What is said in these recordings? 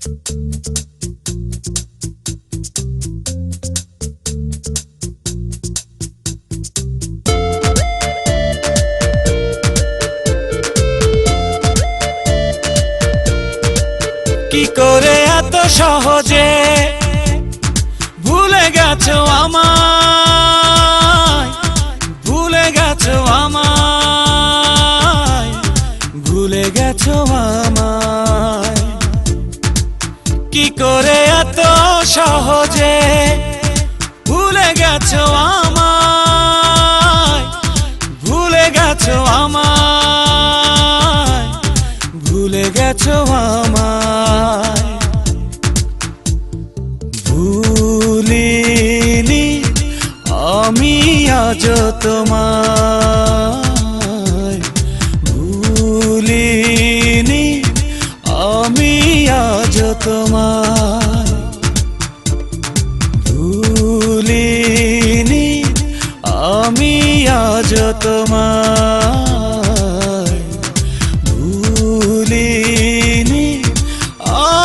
কি করে এত সহজে ভুলে গেছো আমায়, ভুলে গেছো আমায়, ভুলে গেছো আমায়। কি করে এত সহজে ভুলে গেছো আমায়, ভুলে গেছো আমায়, ভুলে গেছো আমায়। ভুলিনি আমি আজ তোমায়, ভুলিনি আমি আজ তোমায়, ভুলিনি আমি আজ তোমায়, ভুলিনি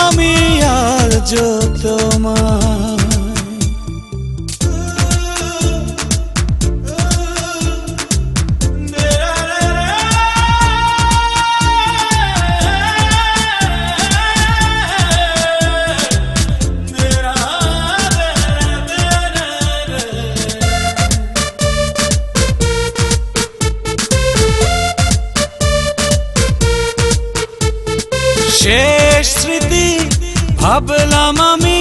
আমি আজ তোমায়। শেষ স্মৃতি ভাবলাম আমি,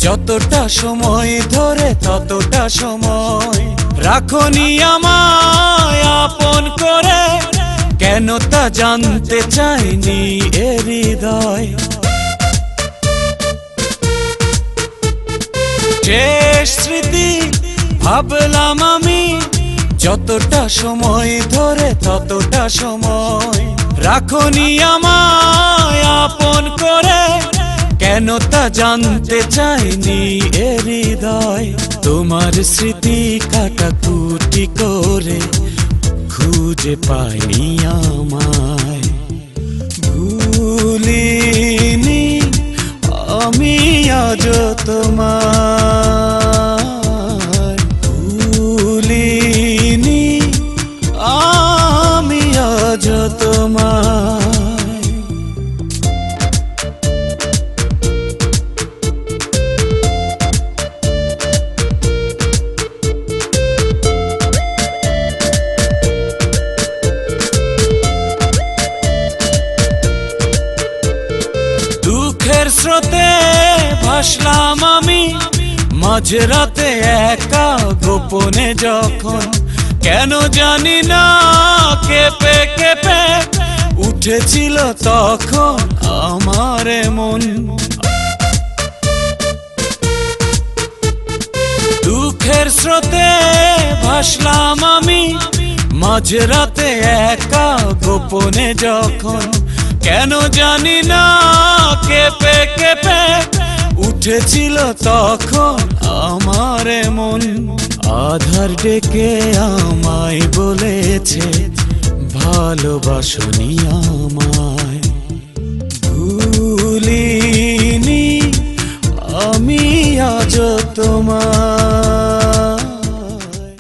যতটা সময় ধরে ততটা সময় রাখনি আমায় আপন করে, কেন তা জানতে চাইনি এ হৃদয়। শেষ স্মৃতি ভাবলাম আমি, যতটা সময় ধরে ততটা সময় রাখনি আমায় আপন করে, কেন তা জানতে চাইনি এ হৃদয়। তোমার স্মৃতি কাটাকুটি করে খুঁজে পাইনি আমায়, ভুলিনি আমি আজ তোমায়, ভুলিনি আমি আজ তোমায়। দুঃখের স্রোতে ভাসলাম আমি মাঝরাতে একা গোপনে যখন, কেন জানি না কেঁপে কেঁপে উঠেছিল তখন আমার মন। দুঃখের স্রোতে ভাসলাম আমি মাঝরাতে একা গোপনে যখন, কেন জানি না কেঁপে কেঁপে উঠেছিল তখন আমার মন। আধার ডেকে আমায় বলেছে ভালোবাসনি আমায়, ভুলিনি আমি আজ তোমায়।